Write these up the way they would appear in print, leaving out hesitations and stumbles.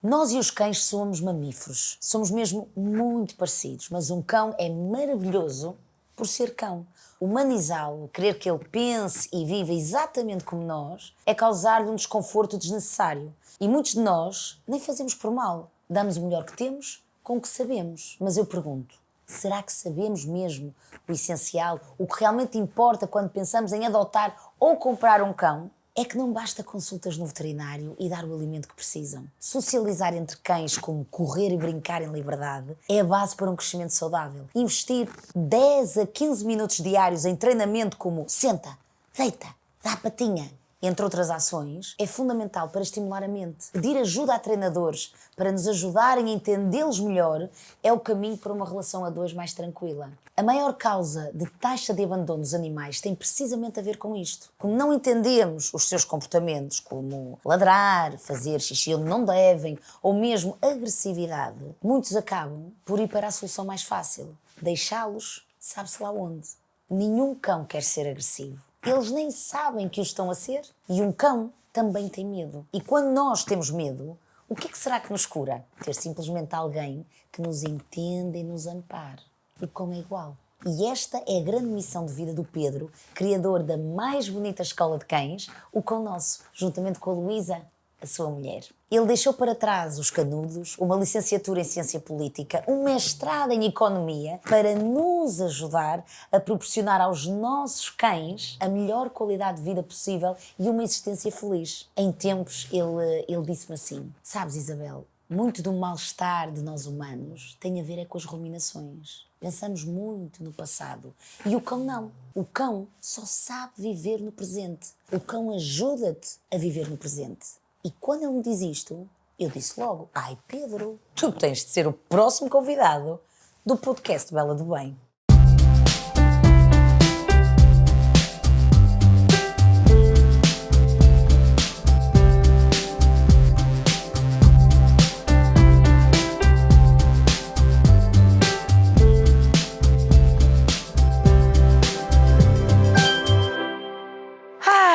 Nós e os cães somos mamíferos, somos mesmo muito parecidos, mas um cão é maravilhoso por ser cão. Humanizá-lo, querer que ele pense e viva exatamente como nós, é causar-lhe um desconforto desnecessário. E muitos de nós nem fazemos por mal, damos o melhor que temos com o que sabemos. Mas eu pergunto, será que sabemos mesmo o essencial, o que realmente importa quando pensamos em adotar ou comprar um cão? É que não basta consultas no veterinário e dar o alimento que precisam. Socializar entre cães, como correr e brincar em liberdade, é a base para um crescimento saudável. Investir 10 a 15 minutos diários em treinamento como senta, deita, dá a patinha, entre outras ações, é fundamental para estimular a mente. Pedir ajuda a treinadores para nos ajudarem a entendê-los melhor é o caminho para uma relação a dois mais tranquila. A maior causa de taxa de abandono dos animais tem precisamente a ver com isto. Como não entendemos os seus comportamentos, como ladrar, fazer xixi onde não devem, ou mesmo agressividade, muitos acabam por ir para a solução mais fácil. Deixá-los, sabe-se lá onde. Nenhum cão quer ser agressivo. Eles nem sabem que o estão a ser. E um cão também tem medo. E quando nós temos medo, o que é que será que nos cura? Ter simplesmente alguém que nos entenda e nos ampare. O cão é igual. E esta é a grande missão de vida do Pedro, criador da mais bonita escola de cães, o Cão Nosso, juntamente com a Luísa, a sua mulher. Ele deixou para trás os canudos, uma licenciatura em Ciência Política, um mestrado em Economia, para nos ajudar a proporcionar aos nossos cães a melhor qualidade de vida possível e uma existência feliz. Em tempos, ele disse-me assim, sabes, Isabel, muito do mal-estar de nós humanos tem a ver com as ruminações. Pensamos muito no passado. E o cão não. O cão só sabe viver no presente. O cão ajuda-te a viver no presente. E quando ele me diz isto, eu disse logo, ai Pedro, tu tens de ser o próximo convidado do podcast Bela do Bem.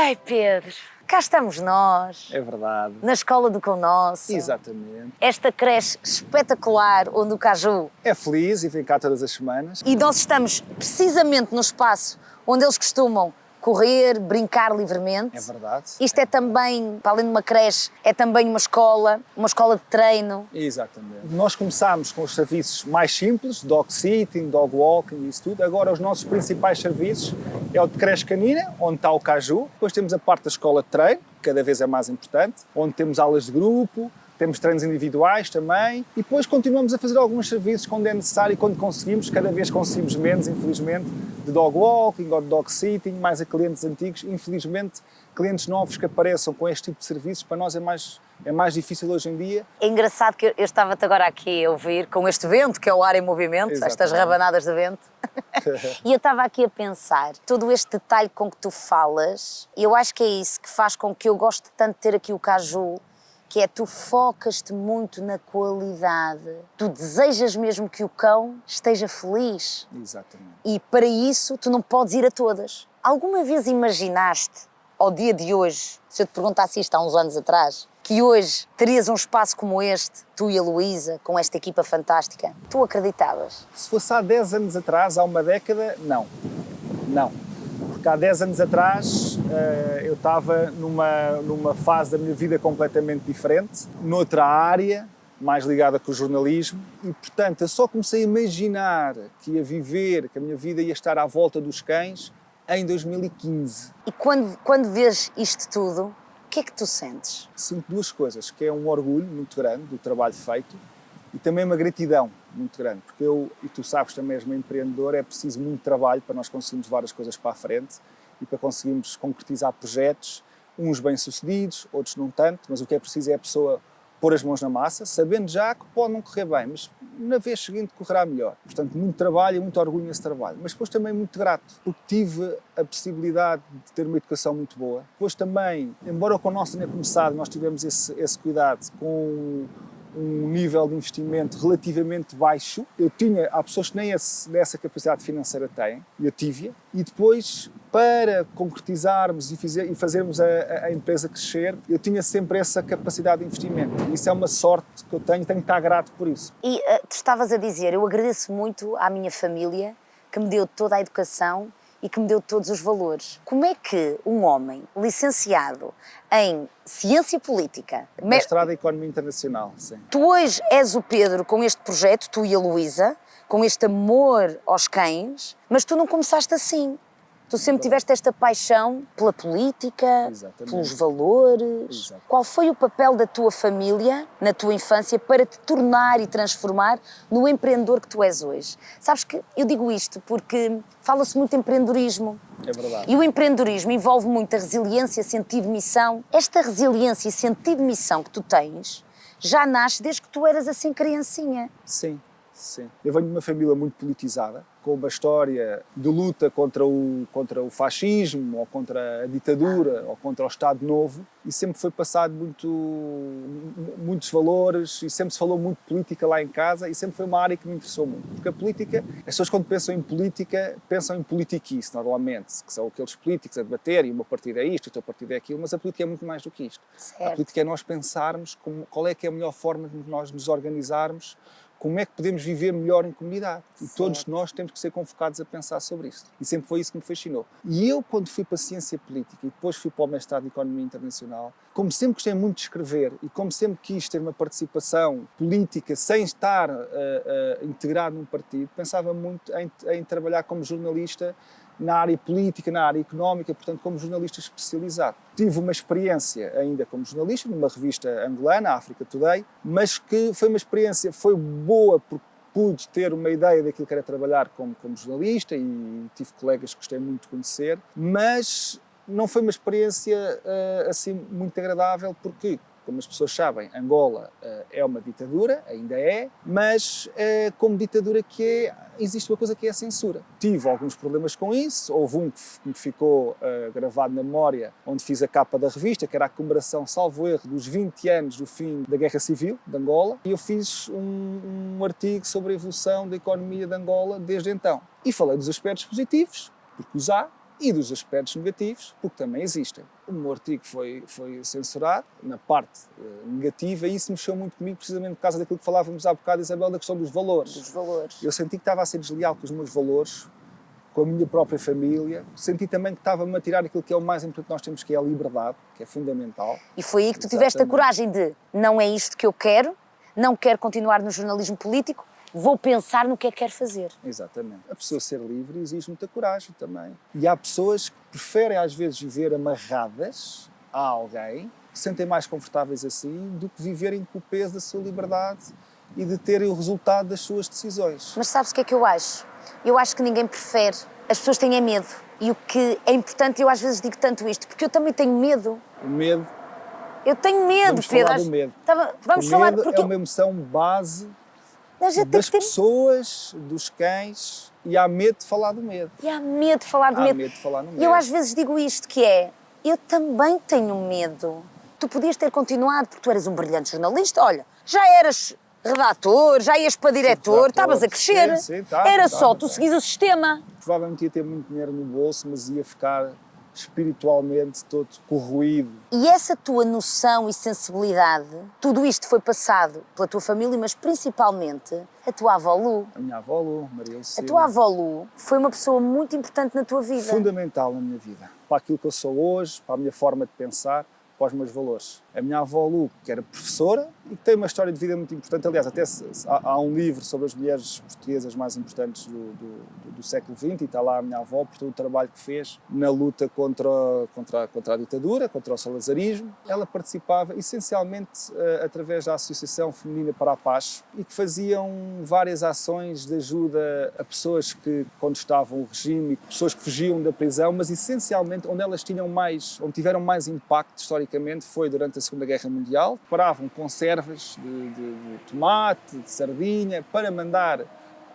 Ai Pedro, cá estamos nós. É verdade. Na escola do Cão Nosso. Exatamente. Esta creche espetacular onde o Caju... É feliz e vem cá todas as semanas. E nós estamos precisamente no espaço onde eles costumam correr, brincar livremente. É verdade. Isto é também, para além de uma creche, é também uma escola de treino. Exatamente. Nós começámos com os serviços mais simples, dog sitting, dog walking e isso tudo. Agora os nossos principais serviços é o de creche canina, onde está o Caju. Depois temos a parte da escola de treino, que cada vez é mais importante, onde temos aulas de grupo, temos treinos individuais também e depois continuamos a fazer alguns serviços quando é necessário e quando conseguimos, cada vez conseguimos menos, infelizmente, de dog walking ou de dog sitting, mais a clientes antigos. Infelizmente, clientes novos que apareçam com este tipo de serviços, para nós é mais difícil hoje em dia. É engraçado que eu estava-te agora aqui a ouvir com este vento, que é o ar em movimento, Exatamente. Estas rabanadas de vento. E eu estava aqui a pensar, todo este detalhe com que tu falas, e eu acho que é isso que faz com que eu goste tanto de ter aqui o Caju, que é tu focas-te muito na qualidade. Tu desejas mesmo que o cão esteja feliz. Exatamente. E para isso tu não podes ir a todas. Alguma vez imaginaste, ao dia de hoje, se eu te perguntasse isto há uns anos atrás, que hoje terias um espaço como este, tu e a Luísa, com esta equipa fantástica? Tu acreditavas? Se fosse há 10 anos atrás, há uma década, não. Não. Porque há 10 anos atrás eu estava numa fase da minha vida completamente diferente, noutra área, mais ligada com o jornalismo, e portanto eu só comecei a imaginar que ia viver, que a minha vida ia estar à volta dos cães em 2015. E quando vês isto tudo, o que é que tu sentes? Sinto duas coisas, que é um orgulho muito grande do trabalho feito e também uma gratidão muito grande, porque eu, e tu sabes também, és uma empreendedora, é preciso muito trabalho para nós conseguirmos várias coisas para a frente e para conseguirmos concretizar projetos, uns bem-sucedidos, outros não tanto, mas o que é preciso é a pessoa pôr as mãos na massa, sabendo já que pode não correr bem, mas na vez seguinte correrá melhor. Portanto, muito trabalho e muito orgulho nesse trabalho, mas depois também muito grato, porque tive a possibilidade de ter uma educação muito boa. Depois também, embora o Cão Nosso tenha começado, nós tivemos esse cuidado com um nível de investimento relativamente baixo. Há pessoas que nem essa capacidade financeira têm, e eu tive-a. E depois, para concretizarmos e fazermos a empresa crescer, eu tinha sempre essa capacidade de investimento. Isso é uma sorte que eu tenho que estar grato por isso. E tu estavas a dizer, eu agradeço muito à minha família, que me deu toda a educação e que me deu todos os valores. Como é que um homem licenciado em Ciência Política... Mestrado em Economia Internacional, sim. Tu hoje és o Pedro com este projeto, tu e a Luísa, com este amor aos cães, mas tu não começaste assim. Tu sempre tiveste esta paixão pela política, Exatamente. pelos valores. Exato. Qual foi o papel da tua família na tua infância para te tornar e transformar no empreendedor que tu és hoje? Sabes que eu digo isto porque fala-se muito de empreendedorismo. É verdade. E o empreendedorismo envolve muita resiliência, sentido de missão. Esta resiliência e sentido de missão que tu tens já nasce desde que tu eras assim criancinha. Sim, sim. Eu venho de uma família muito politizada, com uma história de luta contra o fascismo, ou contra a ditadura, ou contra o Estado Novo, e sempre foi passado muitos valores, e sempre se falou muito de política lá em casa, e sempre foi uma área que me interessou muito. Porque a política, as pessoas quando pensam em política, pensam em politiquice, normalmente, que são aqueles políticos a debater, e o meu partido é isto, o teu partido é aquilo, mas a política é muito mais do que isto. Certo. A política é nós pensarmos qual é que é a melhor forma de nós nos organizarmos, como é que podemos viver melhor em comunidade. E todos nós temos que ser convocados a pensar sobre isso. E sempre foi isso que me fascinou. E eu, quando fui para a Ciência Política e depois fui para o mestrado em Economia Internacional, como sempre gostei muito de escrever e como sempre quis ter uma participação política sem estar integrado num partido, pensava muito em trabalhar como jornalista na área política, na área económica, portanto, como jornalista especializado. Tive uma experiência ainda como jornalista numa revista angolana, a Africa Today, mas que foi uma experiência, foi boa porque pude ter uma ideia daquilo que era trabalhar como jornalista e tive colegas que gostei muito de conhecer, mas não foi uma experiência assim muito agradável porque, como as pessoas sabem, Angola é uma ditadura, ainda é, mas como ditadura que é, existe uma coisa que é a censura. Tive alguns problemas com isso, houve um que me ficou gravado na memória, onde fiz a capa da revista, que era a comemoração, salvo erro, dos 20 anos do fim da Guerra Civil de Angola, e eu fiz um artigo sobre a evolução da economia de Angola desde então. E falei dos aspectos positivos, porque os há, e dos aspectos negativos, porque também existem. O meu artigo foi censurado na parte negativa e isso mexeu muito comigo, precisamente por causa daquilo que falávamos há bocado, Isabel, da questão dos valores. Dos valores. Eu senti que estava a ser desleal com os meus valores, com a minha própria família. Senti também que estava-me a tirar aquilo que é o mais importante que nós temos, que é a liberdade, que é fundamental. E foi aí que tu tiveste a coragem de, não é isto que eu quero, não quero continuar no jornalismo político, vou pensar no que é que quero fazer. Exatamente. A pessoa ser livre exige muita coragem também. E há pessoas que preferem às vezes viver amarradas a alguém, que se sentem mais confortáveis assim, do que viverem com o peso da sua liberdade e de terem o resultado das suas decisões. Mas sabes o que é que eu acho? Eu acho que ninguém prefere. As pessoas têm medo. E o que é importante, eu às vezes digo tanto isto, porque eu também tenho medo. O medo. Eu tenho medo, Vamos Pedro. falar do medo. Vamos o falar medo porque é uma emoção base das pessoas, dos cães, e há medo de falar do medo. E há medo de falar do medo. Há medo de falar no medo. E eu às vezes digo isto, que é, eu também tenho medo. Tu podias ter continuado, porque tu eras um brilhante jornalista, olha, já eras redator, já ias para diretor, estavas a crescer. Sim, era só tu seguis o sistema. Provavelmente ia ter muito dinheiro no bolso, mas ia ficar espiritualmente todo corroído. E essa tua noção e sensibilidade, tudo isto foi passado pela tua família, mas principalmente a tua avó Lu. A minha avó Lu, Maria Lucília. A tua avó Lu foi uma pessoa muito importante na tua vida. Fundamental na minha vida. Para aquilo que eu sou hoje, para a minha forma de pensar, para os meus valores. A minha avó Lu, que era professora e que tem uma história de vida muito importante. Aliás, até há um livro sobre as mulheres portuguesas mais importantes do século XX e está lá a minha avó por todo o trabalho que fez na luta contra a ditadura, contra o salazarismo. Ela participava essencialmente através da Associação Feminina para a Paz e que faziam várias ações de ajuda a pessoas que contestavam o regime e pessoas que fugiam da prisão, mas essencialmente onde elas onde tiveram mais impacto historicamente foi durante a Segunda Guerra Mundial. Preparavam conservas de tomate, de sardinha, para mandar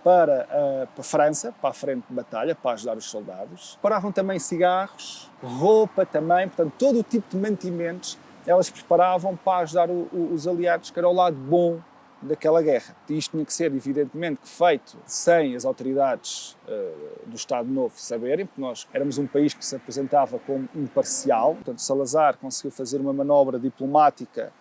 para a França, para a frente de batalha, para ajudar os soldados. Preparavam também cigarros, roupa também, portanto, todo o tipo de mantimentos. elas preparavam para ajudar os aliados, que era o lado bom daquela guerra. E isto tinha que ser, evidentemente, feito sem as autoridades do Estado Novo saberem, porque nós éramos um país que se apresentava como imparcial. Portanto, Salazar conseguiu fazer uma manobra diplomática.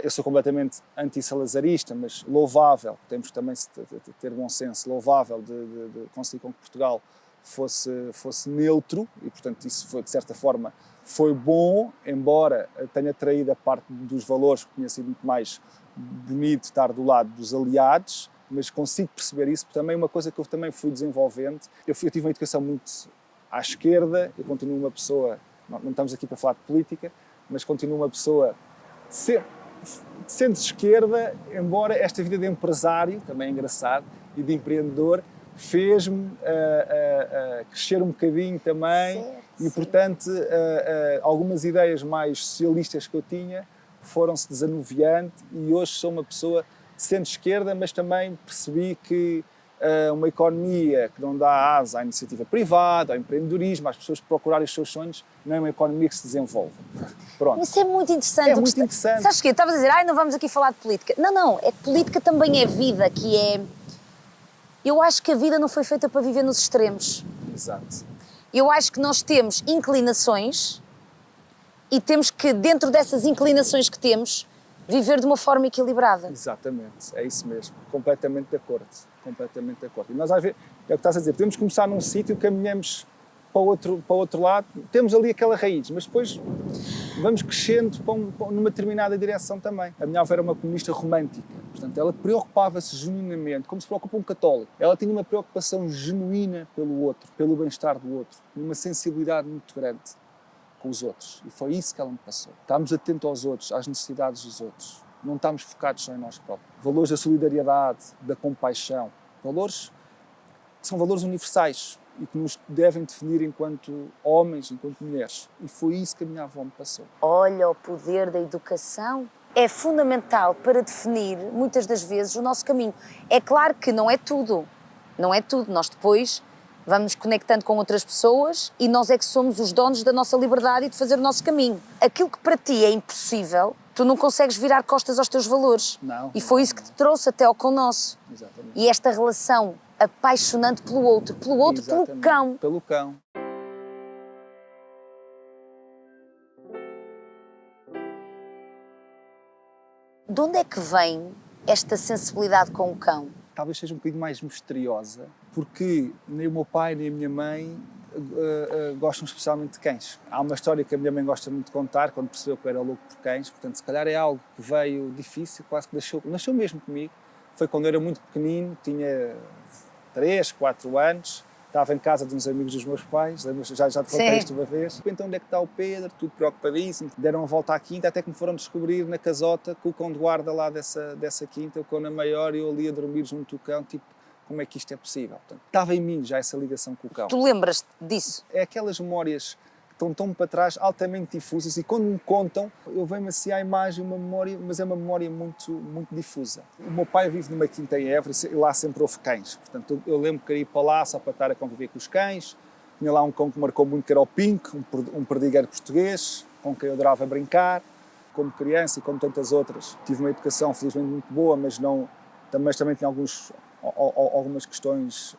Eu sou completamente anti-salazarista, mas louvável, temos também de ter bom senso, louvável de conseguir com que Portugal fosse neutro, e portanto isso foi, de certa forma, foi bom, embora tenha traído a parte dos valores, que tinha sido muito mais bonito estar do lado dos aliados, mas consigo perceber isso, porque também uma coisa que eu também fui desenvolvendo, eu tive uma educação muito à esquerda, eu continuo uma pessoa, não estamos aqui para falar de política, mas continuo uma pessoa sendo de esquerda, embora esta vida de empresário, também é engraçado, e de empreendedor, fez-me crescer um bocadinho também, certo, e sim. portanto algumas ideias mais socialistas que eu tinha foram-se desanuviando, e hoje sou uma pessoa de centro-esquerda, mas também percebi que uma economia que não dá asa à iniciativa privada, ao empreendedorismo, às pessoas procurarem os seus sonhos, não é uma economia que se desenvolve. Pronto. Isso é muito interessante. É muito interessante. Sabes o quê? Estavas a dizer, não vamos aqui falar de política. Não, é que política também é vida, que é... Eu acho que a vida não foi feita para viver nos extremos. Exato. Eu acho que nós temos inclinações e temos que, dentro dessas inclinações que temos, viver de uma forma equilibrada. Exatamente, é isso mesmo. Completamente de acordo. Completamente de acordo. E nós, às vezes, é o que estás a dizer, podemos começar num sítio, caminhamos para o outro lado, temos ali aquela raiz, mas depois vamos crescendo numa determinada direção também. A minha avó era uma comunista romântica, portanto, ela preocupava-se genuinamente, como se preocupa um católico. Ela tinha uma preocupação genuína pelo outro, pelo bem-estar do outro, uma sensibilidade muito grande com os outros. E foi isso que ela me passou. Estamos atentos aos outros, às necessidades dos outros. Não estamos focados só em nós próprios. Valores da solidariedade, da compaixão, valores que são valores universais e que nos devem definir enquanto homens, enquanto mulheres. E foi isso que a minha avó me passou. Olha, o poder da educação é fundamental para definir, muitas das vezes, o nosso caminho. É claro que não é tudo. Não é tudo. Nós depois vamos nos conectando com outras pessoas e nós é que somos os donos da nossa liberdade e de fazer o nosso caminho. Aquilo que para ti é impossível, tu não consegues virar costas aos teus valores. Não. E foi isso que te trouxe até ao com nosso. Exatamente. E esta relação apaixonante pelo outro, Exatamente. pelo cão. Pelo cão. De onde é que vem esta sensibilidade com o cão? Talvez seja um bocadinho mais misteriosa, porque nem o meu pai nem a minha mãe gostam especialmente de cães. Há uma história que a minha mãe gosta muito de contar, quando percebeu que eu era louco por cães, portanto, se calhar é algo que veio difícil, quase que nasceu mesmo comigo. Foi quando eu era muito pequenino, tinha 3, 4 anos, estava em casa de uns amigos dos meus pais, já te contei isto uma vez. Então, onde é que está o Pedro? Tudo preocupadíssimo. Deram a volta à quinta, até que me foram descobrir na casota com o cão de guarda lá dessa quinta, o cão na maior, e eu ali a dormir junto do cão, tipo, como é que isto é possível? Portanto, estava em mim já essa ligação com o cão. Tu lembras-te disso? É aquelas memórias que estão tão para trás, altamente difusas, e quando me contam, eu venho-me assim à imagem, uma memória, mas é uma memória muito, muito difusa. O meu pai vive numa quinta em Évora e lá sempre houve cães. Portanto, eu lembro que ia para lá só para estar a conviver com os cães. Tinha lá um cão que marcou muito, que era o Pink, um perdigueiro português, com quem eu adorava brincar. Como criança e como tantas outras, tive uma educação felizmente muito boa, mas também tinha algumas questões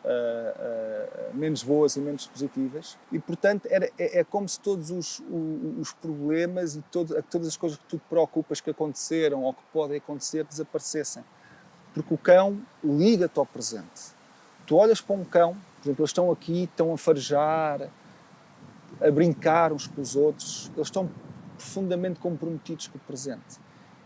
menos boas e menos positivas, e portanto é como se todos os problemas e todas as coisas que tu te preocupas que aconteceram ou que podem acontecer desaparecessem, porque o cão liga-te ao presente. Tu olhas para um cão, por exemplo, eles estão aqui, estão a farejar, a brincar uns com os outros, eles estão profundamente comprometidos com o presente.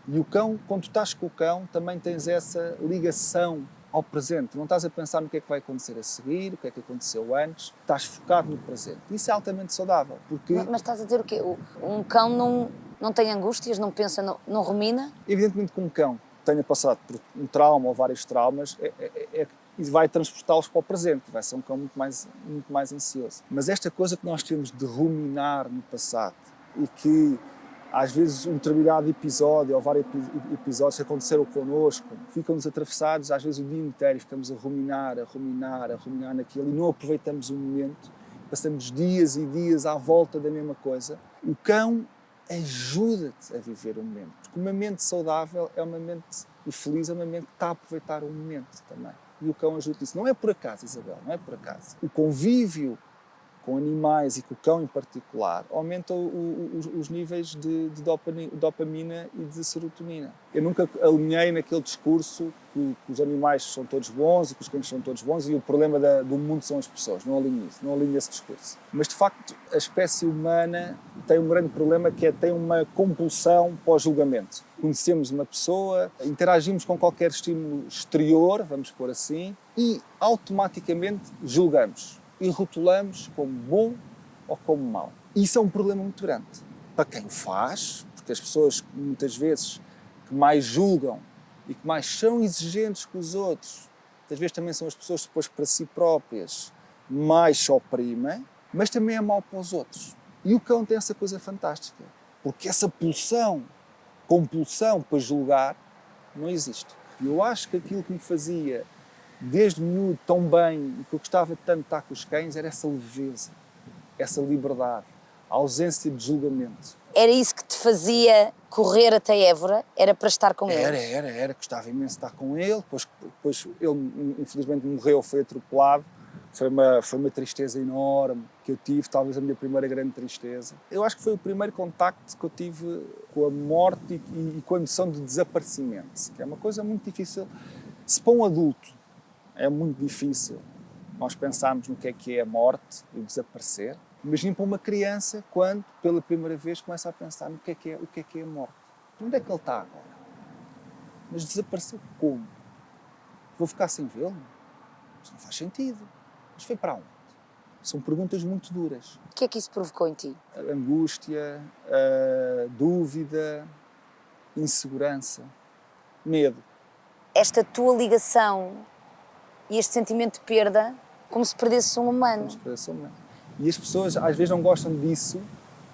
E o cão, quando tu estás com o cão, também tens essa ligação ao presente. Não estás a pensar no que é que vai acontecer a seguir, o que é que aconteceu antes. Estás focado no presente. Isso é altamente saudável. Porque, Mas estás a dizer o quê? Um cão não tem angústias, não pensa, não rumina? evidentemente que um cão tenha passado por um trauma ou vários traumas, e vai transportá-los para o presente. Vai ser um cão muito mais ansioso. Mas esta coisa que nós temos de ruminar no passado e que às vezes um determinado episódio ou vários episódios que aconteceram connosco ficam-nos atravessados às vezes o dia inteiro, ficamos a ruminar naquilo e não aproveitamos o momento, passamos dias e dias à volta da mesma coisa. O cão ajuda-te a viver o momento. Porque uma mente saudável é uma mente feliz, é uma mente que está a aproveitar o momento também. E o cão ajuda isso. Não é por acaso, Isabel, não é por acaso. O convívio com animais e com o cão em particular aumenta os níveis de dopamina e de serotonina. Eu nunca alinhei naquele discurso que os animais são todos bons e que os cães são todos bons e o problema do mundo são as pessoas. Não alinho isso, não alinho esse discurso. Mas, de facto, a espécie humana tem um grande problema que é tem uma compulsão pós-julgamento. Conhecemos uma pessoa, interagimos com qualquer estímulo exterior, vamos pôr assim, e automaticamente julgamos e rotulamos como bom ou como mau. Isso é um problema muito grande para quem o faz, porque as pessoas muitas vezes que mais julgam e que mais são exigentes com os outros, muitas vezes também são as pessoas que depois para si próprias mais se oprimem, mas também é mau para os outros. E o cão tem essa coisa fantástica, porque essa compulsão para julgar não existe. E eu acho que aquilo que me fazia desde miúdo tão bem e que eu gostava tanto de estar com os cães era essa leveza, essa liberdade, a ausência de julgamento. Era isso que te fazia correr até Évora? Era para estar com ele? Era. Gostava imenso de estar com ele. Depois ele, infelizmente, morreu, foi atropelado. Foi uma tristeza enorme que eu tive, talvez a minha primeira grande tristeza. Eu acho que foi o primeiro contacto que eu tive com a morte e com a noção de desaparecimento, que é uma coisa muito difícil. Se para um adulto é muito difícil nós pensarmos no que é a morte e o desaparecer. Imagina para uma criança quando, pela primeira vez, começa a pensar no que é a morte. Onde é que ele está agora? Mas desapareceu como? Vou ficar sem vê-lo? Isso não faz sentido. Mas foi para onde? São perguntas muito duras. O que é que isso provocou em ti? A angústia, a dúvida, insegurança, medo. Esta tua ligação e este sentimento de perda, como se perdesse um humano. E as pessoas às vezes não gostam disso,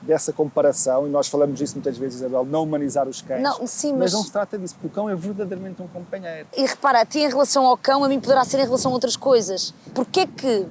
dessa comparação, e nós falamos disso muitas vezes, Isabel, não humanizar os cães. Não, sim, mas não se trata disso, porque o cão é verdadeiramente um companheiro. E repara, a ti em relação ao cão, a mim poderá ser em relação a outras coisas. Porquê é que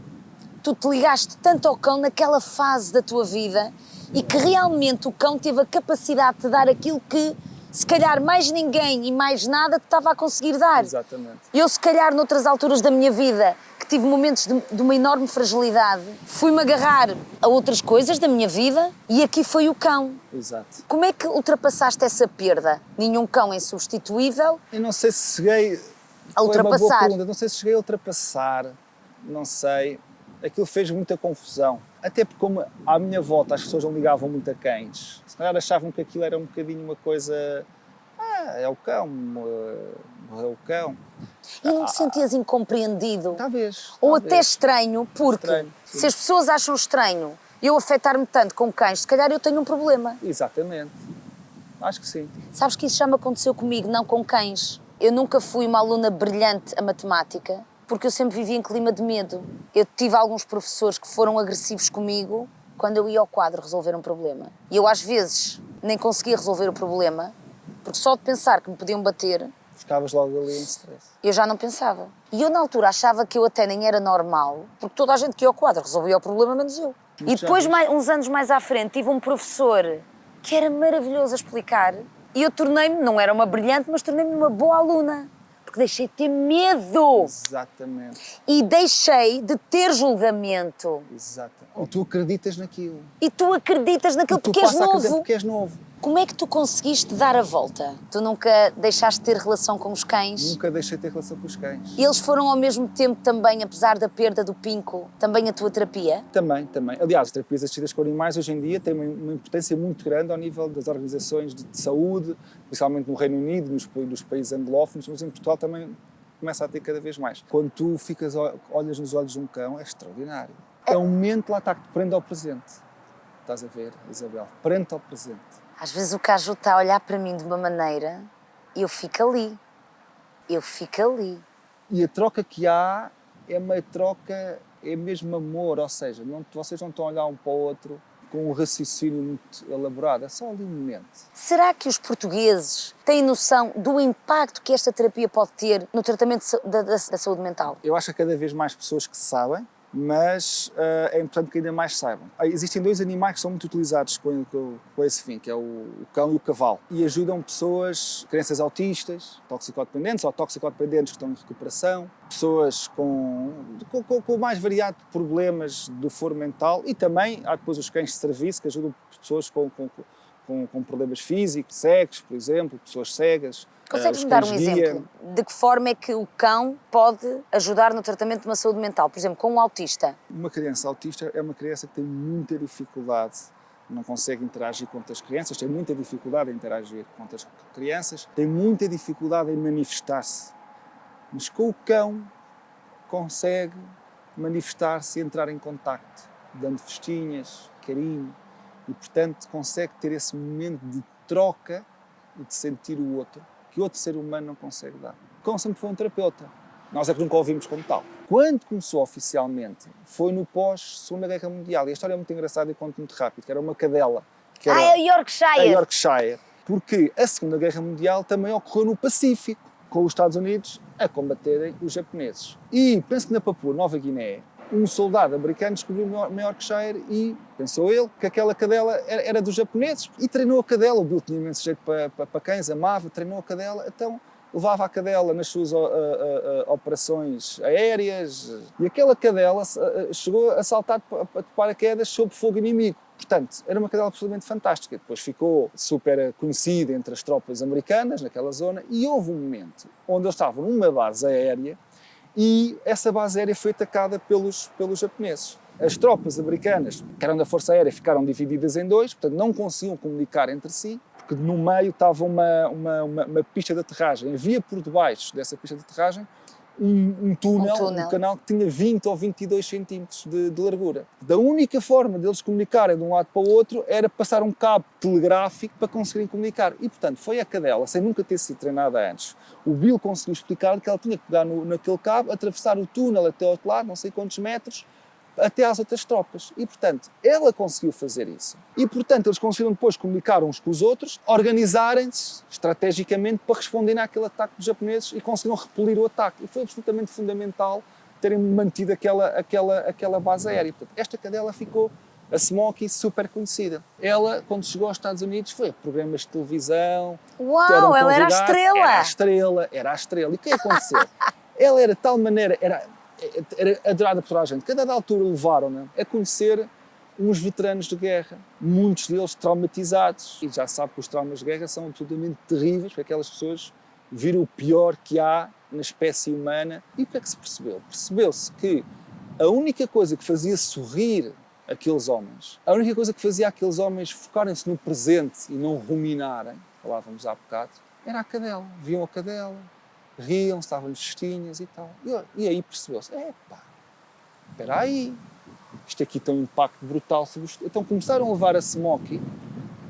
tu te ligaste tanto ao cão naquela fase da tua vida e que realmente o cão teve a capacidade de te dar aquilo que se calhar mais ninguém e mais nada te estava a conseguir dar? Exatamente. Eu, se calhar, noutras alturas da minha vida, que tive momentos de uma enorme fragilidade, fui-me agarrar a outras coisas da minha vida e aqui foi o cão. Exato. Como é que ultrapassaste essa perda? Nenhum cão é insubstituível. Eu não sei se cheguei A ultrapassar. Não sei se cheguei a ultrapassar, não sei. Aquilo fez muita confusão. Até porque, como à minha volta as pessoas não ligavam muito a cães, se calhar achavam que aquilo era um bocadinho uma coisa. É o cão, morreu o cão. E não te sentias incompreendido? Talvez. Ou até estranho, porque Estranho, se as pessoas acham estranho eu afetar-me tanto com cães, se calhar eu tenho um problema. Exatamente. Acho que sim. Sabes que isso já me aconteceu comigo, não com cães. Eu nunca fui uma aluna brilhante a matemática, porque eu sempre vivia em clima de medo. Eu tive alguns professores que foram agressivos comigo quando eu ia ao quadro resolver um problema. E eu às vezes nem conseguia resolver o problema, porque só de pensar que me podiam bater... Ficavas logo ali em stress. Eu já não pensava. E eu na altura achava que eu até nem era normal, porque toda a gente que ia ao quadro resolvia o problema, menos eu. E depois, uns anos mais à frente, tive um professor que era maravilhoso a explicar e eu tornei-me, não era uma brilhante, mas tornei-me uma boa aluna. Porque deixei de ter medo. Exatamente. E deixei de ter julgamento. Exato. E tu acreditas naquilo. E tu acreditas naquilo porque és novo. Porque és novo. Como é que tu conseguiste dar a volta? Tu nunca deixaste de ter relação com os cães? Nunca deixei de ter relação com os cães. E eles foram ao mesmo tempo também, apesar da perda do Pinco, também a tua terapia? Também. Aliás, as terapias assistidas com animais hoje em dia têm uma importância muito grande ao nível das organizações de saúde, principalmente no Reino Unido, nos países anglófonos, mas em Portugal também começa a ter cada vez mais. Quando tu olhas nos olhos de um cão, é extraordinário. É um momento, lá está, que te prende ao presente. Estás a ver, Isabel? Prende-te ao presente. Às vezes o Caju está a olhar para mim de uma maneira e eu fico ali. E a troca que há é uma troca, é mesmo amor, ou seja, vocês não estão a olhar um para o outro com um raciocínio muito elaborado, é só ali um momento. Será que os portugueses têm noção do impacto que esta terapia pode ter no tratamento da saúde mental? Eu acho que há cada vez mais pessoas que sabem, mas é importante que ainda mais saibam. Existem dois animais que são muito utilizados com esse fim, que é o cão e o cavalo, e ajudam pessoas, crianças autistas, toxicodependentes ou toxicodependentes que estão em recuperação, pessoas com o mais variado de problemas do foro mental, e também há depois os cães de serviço que ajudam pessoas com problemas físicos, cegos, por exemplo, pessoas cegas. Consegues-me dar um exemplo de que forma é que o cão pode ajudar no tratamento de uma saúde mental? Por exemplo, com um autista. Uma criança autista é uma criança que tem muita dificuldade, não consegue interagir com outras crianças, tem muita dificuldade em interagir com outras crianças, tem muita dificuldade em manifestar-se. Mas com o cão consegue manifestar-se e entrar em contacto, dando festinhas, carinho, e portanto consegue ter esse momento de troca e de sentir o outro, que outro ser humano não consegue dar. O cão sempre foi um terapeuta. Nós é que nunca o ouvimos como tal. Quando começou oficialmente, foi no pós-Segunda Guerra Mundial. E a história é muito engraçada e conto muito rápido, que era uma cadela. Que era é o Yorkshire! A Yorkshire. Porque a Segunda Guerra Mundial também ocorreu no Pacífico, com os Estados Unidos a combaterem os japoneses. E penso que na Papua Nova Guiné, um soldado americano descobriu uma Yorkshire e pensou ele que aquela cadela era dos japoneses. E treinou a cadela, o Bill tinha imenso jeito para cães, amava, treinou a cadela, então levava a cadela nas suas operações aéreas. E aquela cadela chegou a saltar de paraquedas sob fogo inimigo. Portanto, era uma cadela absolutamente fantástica. Depois ficou super conhecida entre as tropas americanas naquela zona e houve um momento onde eles estavam numa base aérea e essa base aérea foi atacada pelos japoneses. As tropas americanas, que eram da Força Aérea, ficaram divididas em dois, portanto não conseguiam comunicar entre si, porque no meio estava uma pista de aterragem. Havia por debaixo dessa pista de aterragem um túnel, um canal que tinha 20 ou 22 centímetros de largura. A única forma deles comunicarem de um lado para o outro era passar um cabo telegráfico para conseguirem comunicar. E, portanto, foi a cadela, sem nunca ter sido treinada antes. O Bill conseguiu explicar que ela tinha que pegar naquele cabo, atravessar o túnel até ao outro lado, não sei quantos metros, até às outras tropas. E, portanto, ela conseguiu fazer isso. E, portanto, eles conseguiram depois comunicar uns com os outros, organizarem-se estrategicamente para responderem àquele ataque dos japoneses e conseguiram repelir o ataque. E foi absolutamente fundamental terem mantido aquela base aérea. Portanto, esta cadela ficou, a Smoky, super conhecida. Ela, quando chegou aos Estados Unidos, foi a programas de televisão. Uau, ela era a estrela! Era a estrela. E o que aconteceu? Ela era de tal maneira... Era adorada por toda a gente. Cada dada altura levaram-na a conhecer uns veteranos de guerra, muitos deles traumatizados. E já sabe que os traumas de guerra são absolutamente terríveis, porque aquelas pessoas viram o pior que há na espécie humana. E o que é que se percebeu? Percebeu-se que a única coisa que fazia sorrir aqueles homens, a única coisa que fazia aqueles homens focarem-se no presente e não ruminarem, falávamos há bocado, era a cadela. Viam a cadela, riam, estavam-lhes cestinhas e tal. E aí percebeu-se, espera aí, isto aqui tem um impacto brutal sobre os... Então começaram a levar a Smoky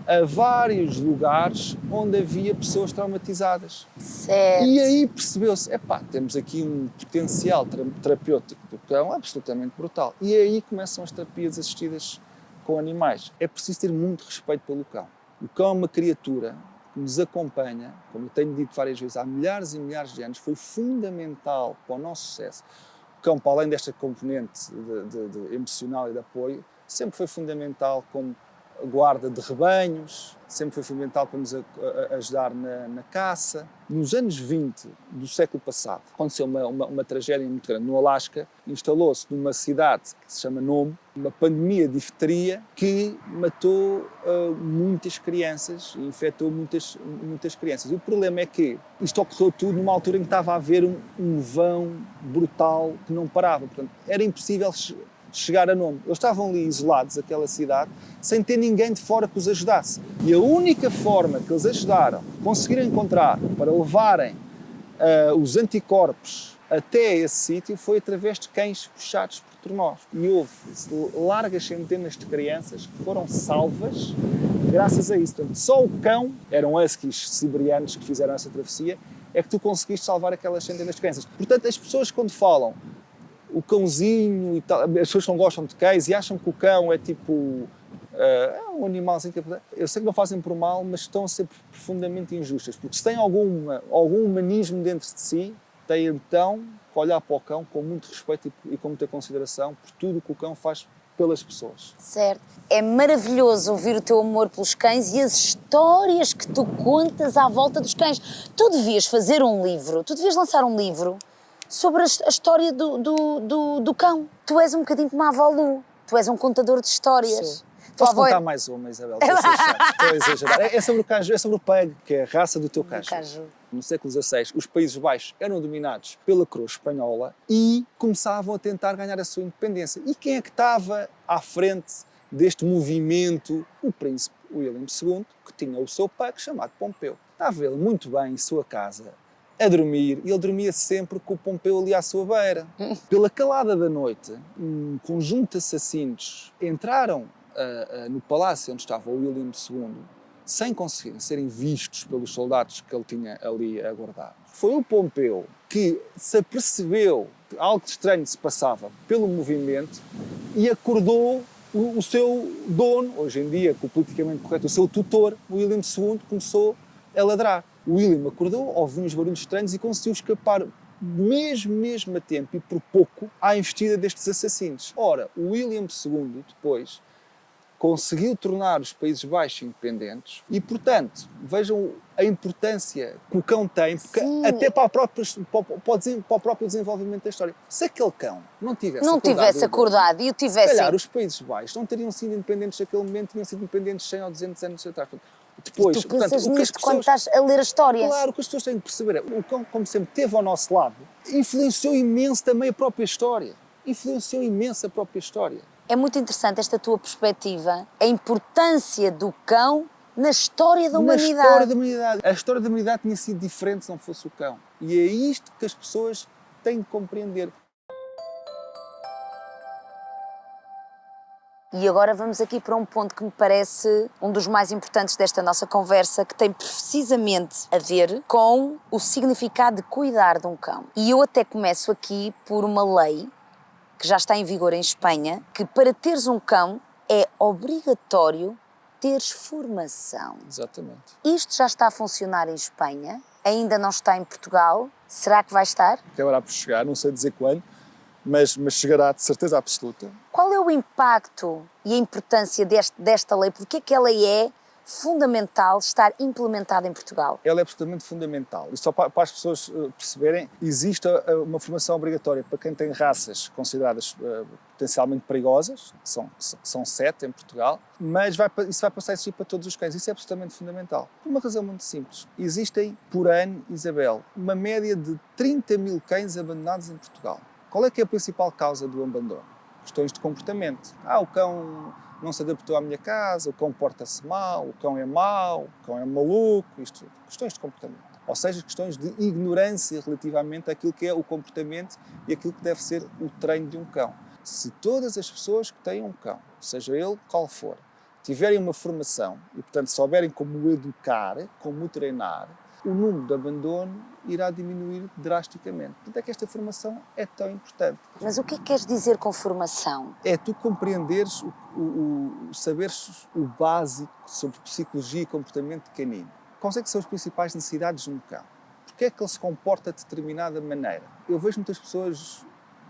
a vários lugares onde havia pessoas traumatizadas. Certo. E aí percebeu-se, temos aqui um potencial terapêutico do cão absolutamente brutal. E aí começam as terapias assistidas com animais. É preciso ter muito respeito pelo cão. O cão é uma criatura que nos acompanha, como eu tenho dito várias vezes, há milhares e milhares de anos, foi fundamental para o nosso sucesso. O cão, para além desta componente de emocional e de apoio, sempre foi fundamental como guarda de rebanhos, sempre foi fundamental para nos ajudar na caça. Nos anos 20 do século passado, aconteceu uma tragédia muito grande. No Alasca, instalou-se numa cidade que se chama Nome, uma pandemia de difteria que matou muitas crianças e infectou muitas crianças. E o problema é que isto ocorreu tudo numa altura em que estava a haver um vão brutal que não parava. Portanto, era impossível chegar a Nome. Eles estavam ali isolados, aquela cidade, sem ter ninguém de fora que os ajudasse. E a única forma que eles ajudaram, conseguiram encontrar para levarem os anticorpos até esse sítio foi através de cães puxados por tornozes. E houve largas centenas de crianças que foram salvas graças a isso. Portanto, só o cão, eram huskies siberianos que fizeram essa travessia, é que tu conseguiste salvar aquelas centenas de crianças. Portanto, as pessoas quando falam o cãozinho e tal, as pessoas não gostam de cães e acham que o cão é tipo um animalzinho que... Eu sei que não fazem por mal, mas estão a ser profundamente injustas, porque se têm algum humanismo dentro de si, tem então que olhar para o cão com muito respeito e com muita consideração por tudo o que o cão faz pelas pessoas. Certo. É maravilhoso ouvir o teu amor pelos cães e as histórias que tu contas à volta dos cães. Tu devias fazer um livro, tu devias lançar um livro sobre a história do cão. Tu és um bocadinho como a avó Lu, tu és um contador de histórias. Sou. Posso contar mais uma, Isabel? Estou a exagerar. É sobre o caju, é sobre o pug, que é a raça do teu caju. No século XVI, os Países Baixos eram dominados pela coroa espanhola e começavam a tentar ganhar a sua independência. E quem é que estava à frente deste movimento? O príncipe William II, que tinha o seu pug chamado Pompeu. Estava ele muito bem em sua casa, a dormir, e ele dormia sempre com o Pompeu ali à sua beira. Pela calada da noite, um conjunto de assassinos entraram no palácio onde estava o William II, sem conseguirem serem vistos pelos soldados que ele tinha ali a guardar. Foi o Pompeu que se apercebeu que algo estranho se passava pelo movimento e acordou o seu dono, hoje em dia, com o politicamente correto, o seu tutor, o William II, começou a ladrar. O William acordou, ouviu uns barulhos estranhos e conseguiu escapar mesmo a tempo e por pouco à investida destes assassinos. Ora, o William II, depois, conseguiu tornar os Países Baixos independentes e, portanto, vejam a importância que o cão tem, porque até para o próprio desenvolvimento da história. Se aquele cão não tivesse acordado e o tivesse... Se calhar os Países Baixos não teriam sido independentes naquele momento, teriam sido independentes 100 ou 200 anos atrás. Depois, e tu pensas nisto quando estás a ler a história. Claro, o que as pessoas têm que perceber é o cão, como sempre esteve ao nosso lado, influenciou imenso também a própria história. É muito interessante esta tua perspectiva, a importância do cão na história da humanidade. A história da humanidade tinha sido diferente se não fosse o cão. E é isto que as pessoas têm que compreender. E agora vamos aqui para um ponto que me parece um dos mais importantes desta nossa conversa, que tem precisamente a ver com o significado de cuidar de um cão. E eu até começo aqui por uma lei que já está em vigor em Espanha, que para teres um cão é obrigatório teres formação. Exatamente. Isto já está a funcionar em Espanha, ainda não está em Portugal. Será que vai estar? Acabará por chegar, não sei dizer quando, mas chegará de certeza absoluta. Qual é o impacto e a importância desta lei? Porque é que ela é fundamental estar implementada em Portugal? Ela é absolutamente fundamental. E só para as pessoas perceberem, existe uma formação obrigatória para quem tem raças consideradas potencialmente perigosas, são 7 em Portugal, mas isso vai passar a existir para todos os cães. Isso é absolutamente fundamental. Por uma razão muito simples. Existem, por ano, Isabel, uma média de 30 mil cães abandonados em Portugal. Qual é que é a principal causa do abandono? Questões de comportamento. O cão não se adaptou à minha casa, o cão porta-se mal, o cão é mau, o cão é maluco, isto tudo. Questões de comportamento. Ou seja, questões de ignorância relativamente àquilo que é o comportamento e aquilo que deve ser o treino de um cão. Se todas as pessoas que têm um cão, seja ele qual for, tiverem uma formação e, portanto, souberem como o educar, como o treinar, o número de abandono irá diminuir drasticamente. Portanto, é que esta formação é tão importante. Mas o que é que queres dizer com formação? É tu compreenderes, saberes o básico sobre psicologia e comportamento canino. Quais é que são as principais necessidades de um cão? Porquê é que ele se comporta de determinada maneira? Eu vejo muitas pessoas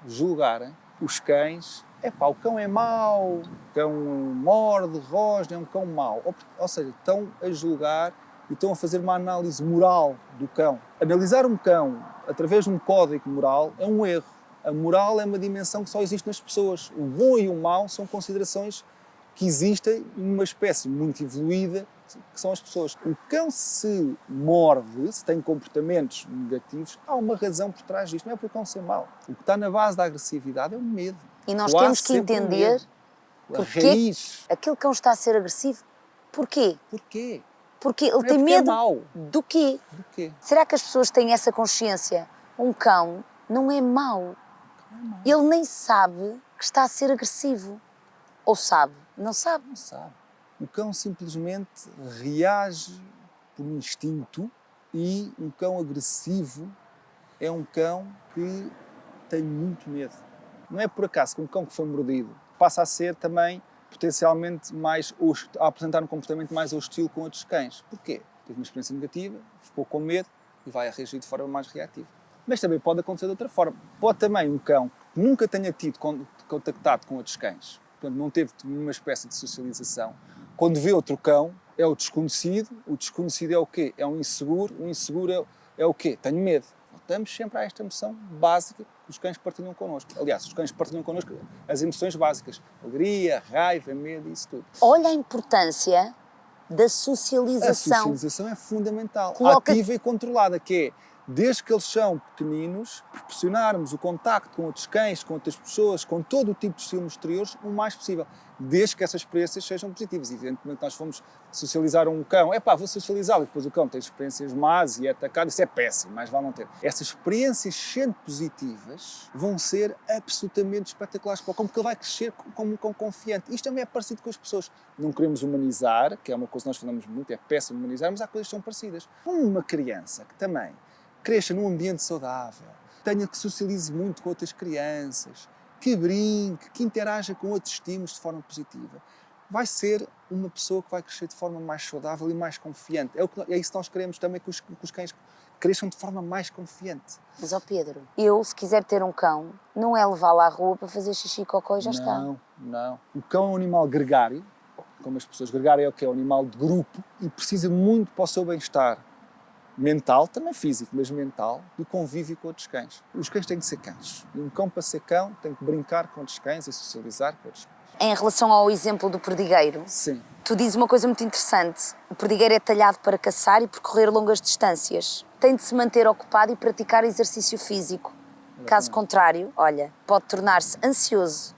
julgarem os cães. O cão é mau, o cão morde, rosna, é um cão mau. Ou seja, estão a julgar e estão a fazer uma análise moral do cão. Analisar um cão através de um código moral é um erro. A moral é uma dimensão que só existe nas pessoas. O bom e o mau são considerações que existem numa espécie muito evoluída, que são as pessoas. O cão, se morde, se tem comportamentos negativos, há uma razão por trás disto. Não é por o cão ser mau. O que está na base da agressividade é o medo. E nós temos que entender porque aquele cão está a ser agressivo. Porquê? Porque ele tem medo do quê? Será que as pessoas têm essa consciência? Um cão não é mau. Ele nem sabe que está a ser agressivo. Ou sabe? Não sabe. O cão simplesmente reage por instinto e um cão agressivo é um cão que tem muito medo. Não é por acaso que um cão que foi mordido passa a ser também potencialmente a apresentar um comportamento mais hostil com outros cães. Porquê? Teve uma experiência negativa, ficou com medo e vai a reagir de forma mais reativa. Mas também pode acontecer de outra forma. Pode também um cão que nunca tenha tido contactado com outros cães, portanto não teve nenhuma espécie de socialização, quando vê outro cão, é o desconhecido é o quê? É um inseguro, o inseguro é o quê? Tenho medo. Voltamos sempre a esta emoção básica que os cães partilham connosco. Aliás, os cães partilham connosco as emoções básicas, alegria, raiva, medo, isso tudo. Olha a importância da socialização. A socialização é fundamental, ativa e controlada, que é, desde que eles são pequeninos, proporcionarmos o contacto com outros cães, com outras pessoas, com todo o tipo de estímulos exteriores, o mais possível, desde que essas experiências sejam positivas. Evidentemente, nós fomos socializar um cão, vou socializá-lo, e depois o cão tem experiências más e é atacado, isso é péssimo, mais vale não ter. Essas experiências, sendo positivas, vão ser absolutamente espetaculares para o cão, porque ele vai crescer como um cão confiante. Isto também é parecido com as pessoas. Não queremos humanizar, que é uma coisa que nós falamos muito, é péssimo humanizar, mas há coisas que são parecidas. Uma criança que também cresça num ambiente saudável, tenha que socialize muito com outras crianças, que brinque, que interaja com outros estímulos de forma positiva, vai ser uma pessoa que vai crescer de forma mais saudável e mais confiante. É isso que nós queremos também, que os cães cresçam de forma mais confiante. Mas, Pedro, eu, se quiser ter um cão, não é levá-lo à rua para fazer xixi e cocó e já está. Não. O cão é um animal gregário, como as pessoas, gregário é o que é um animal de grupo e precisa muito para o seu bem-estar mental, também físico, mas mental, do convívio com outros cães. Os cães têm que ser cães. E um cão, para ser cão, tem que brincar com outros cães e socializar com outros cães. Em relação ao exemplo do perdigueiro, sim, tu dizes uma coisa muito interessante. O perdigueiro é talhado para caçar e percorrer longas distâncias. Tem de se manter ocupado e praticar exercício físico. Caso contrário, olha, pode tornar-se ansioso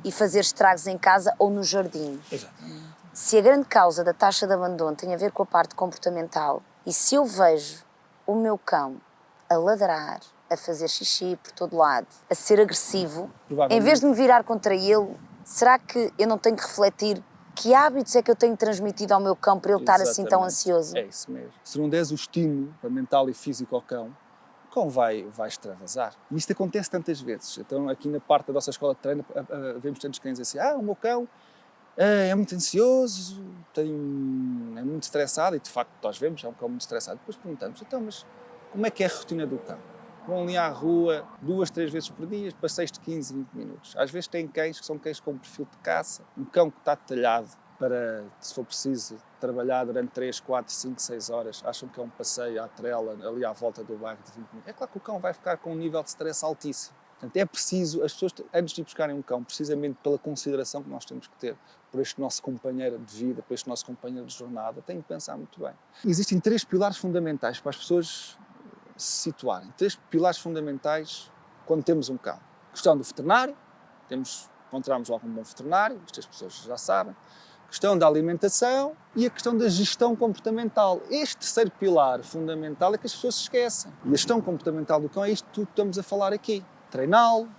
e fazer estragos em casa ou no jardim. Exatamente. Se a grande causa da taxa de abandono tem a ver com a parte comportamental, e se eu vejo o meu cão a ladrar, a fazer xixi por todo lado, a ser agressivo, em vez de me virar contra ele, será que eu não tenho que refletir que hábitos é que eu tenho transmitido ao meu cão para ele estar assim tão ansioso? É isso mesmo. Se não des o estímulo mental e físico ao cão, o cão vai extravasar. E isto acontece tantas vezes. Então, aqui na parte da nossa escola de treino, vemos tantos cães assim, o meu cão é muito ansioso, é muito estressado, e de facto nós vemos, é um cão muito estressado. Depois perguntamos, mas como é que é a rotina do cão? Vão ali à rua 2, 3 vezes por dia, passeios de 15, 20 minutos. Às vezes têm cães que são cães com perfil de caça, um cão que está detalhado para, se for preciso, trabalhar durante 3, 4, 5, 6 horas, acham que é um passeio à trela, ali à volta do bairro de 20 minutos. É claro que o cão vai ficar com um nível de stress altíssimo. Portanto, é preciso, as pessoas, antes de ir buscarem um cão, precisamente pela consideração que nós temos que ter por este nosso companheiro de vida, por este nosso companheiro de jornada, têm que pensar muito bem. Existem 3 pilares fundamentais para as pessoas se situarem. 3 pilares fundamentais quando temos um cão. A questão do veterinário, encontramos logo um bom veterinário, isto as pessoas já sabem. A questão da alimentação e a questão da gestão comportamental. Este 3º pilar fundamental é que as pessoas se esquecem. E a gestão comportamental do cão é isto tudo que estamos a falar aqui. Treiná-lo,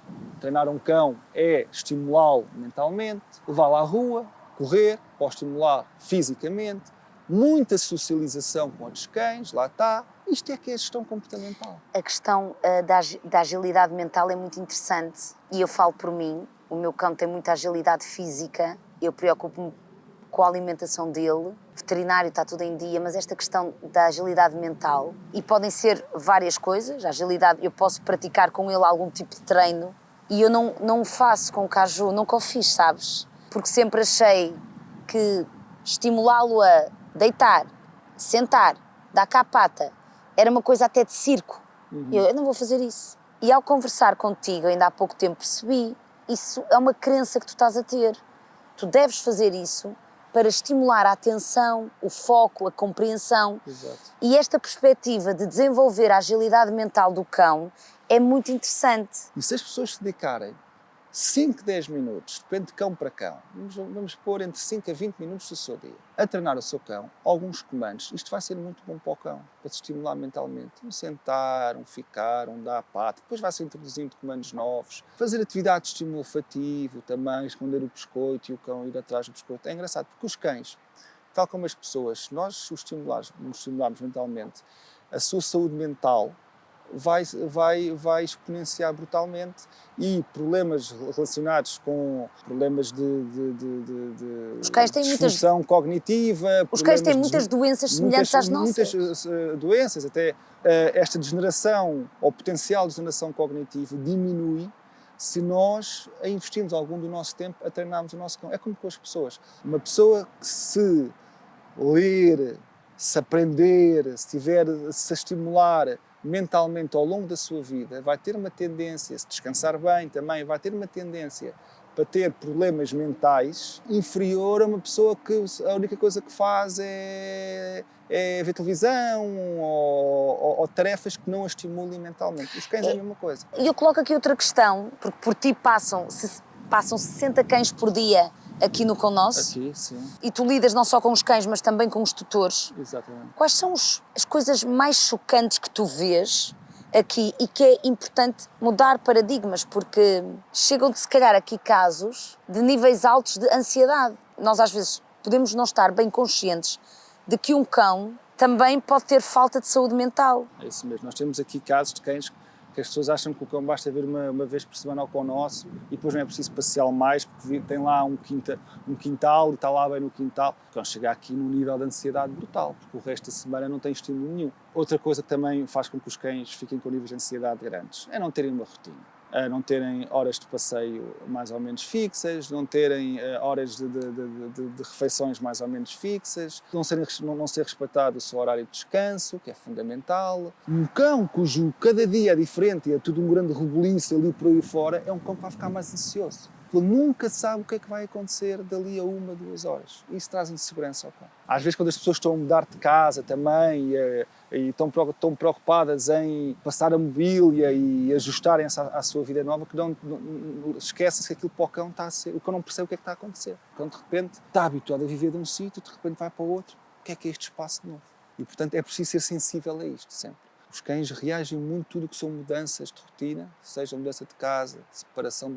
treinar um cão é estimulá-lo mentalmente, levá-lo à rua, correr, ou estimular fisicamente, muita socialização com outros cães, lá está. Isto é que é a gestão comportamental. A questão da agilidade mental é muito interessante e eu falo por mim, o meu cão tem muita agilidade física, eu preocupo-me com a alimentação dele, veterinário está tudo em dia, mas esta questão da agilidade mental, e podem ser várias coisas, a agilidade, eu posso praticar com ele algum tipo de treino e eu não o faço com o Caju, nunca o fiz, sabes? Porque sempre achei que estimulá-lo a deitar, sentar, dar cá a pata, era uma coisa até de circo. Eu não vou fazer isso. E ao conversar contigo, ainda há pouco tempo percebi, isso é uma crença que tu estás a ter. Tu deves fazer isso para estimular a atenção, o foco, a compreensão. Exato. E esta perspectiva de desenvolver a agilidade mental do cão é muito interessante. E se as pessoas se dedicarem 5, 10 minutos, depende de cão para cão, vamos pôr entre 5 a 20 minutos do seu dia, a treinar o seu cão, alguns comandos, isto vai ser muito bom para o cão, para se estimular mentalmente. Um sentar, um ficar, um dar a pata, depois vai-se introduzindo comandos novos, fazer atividade de estímulo olfativo também, esconder o biscoito e o cão ir atrás do biscoito. É engraçado, porque os cães, tal como as pessoas, se nós os estimularmos mentalmente, a sua saúde mental vai exponenciar brutalmente, e problemas relacionados com problemas de Os cães têm disfunção cognitiva. Os cães têm problemas muitas doenças semelhantes às nossas. Muitas doenças, até esta degeneração ou potencial degeneração cognitiva diminui se nós investimos algum do nosso tempo a treinarmos o nosso cão. É como com as pessoas. Uma pessoa que se ler, se aprender, se estimular mentalmente ao longo da sua vida, vai ter uma tendência, se descansar bem também, vai ter uma tendência para ter problemas mentais inferior a uma pessoa que a única coisa que faz é ver televisão ou tarefas que não a estimulem mentalmente. Os cães é a mesma coisa. E eu coloco aqui outra questão, porque por ti passam 60 cães por dia aqui no Cão Nosso. Aqui, sim. E tu lidas não só com os cães, mas também com os tutores. Exatamente. Quais são as coisas mais chocantes que tu vês aqui e que é importante mudar paradigmas? Porque chegam-te, se calhar, aqui casos de níveis altos de ansiedade. Nós, às vezes, podemos não estar bem conscientes de que um cão também pode ter falta de saúde mental. É isso mesmo. Nós temos aqui casos de cães que as pessoas acham que o cão basta vir uma vez por semana ao Cão Nosso e depois não é preciso passeá-lo mais porque tem lá um quintal e está lá bem no quintal. O cão chega aqui num nível de ansiedade brutal, porque o resto da semana não tem estímulo nenhum. Outra coisa que também faz com que os cães fiquem com níveis de ansiedade grandes é não terem uma rotina. Não terem horas de passeio mais ou menos fixas, não terem horas de refeições mais ou menos fixas, não ser respeitado o seu horário de descanso, que é fundamental. Um cão cujo cada dia é diferente e é tudo um grande rebuliço ali por aí fora, é um cão que vai ficar mais ansioso. Ele nunca sabe o que é que vai acontecer dali a 1, 2 horas. Isso traz insegurança ao cão. Às vezes, quando as pessoas estão a mudar de casa também e estão preocupadas em passar a mobília e ajustarem-se à sua vida nova, que esquecem-se que aquilo para o cão está a ser. O cão não percebe o que é que está a acontecer. O cão, de repente, está habituado a viver de um sítio, de repente vai para o outro. O que é este espaço de novo? E, portanto, é preciso ser sensível a isto sempre. Os cães reagem muito a tudo o que são mudanças de rotina, seja mudança de casa, separação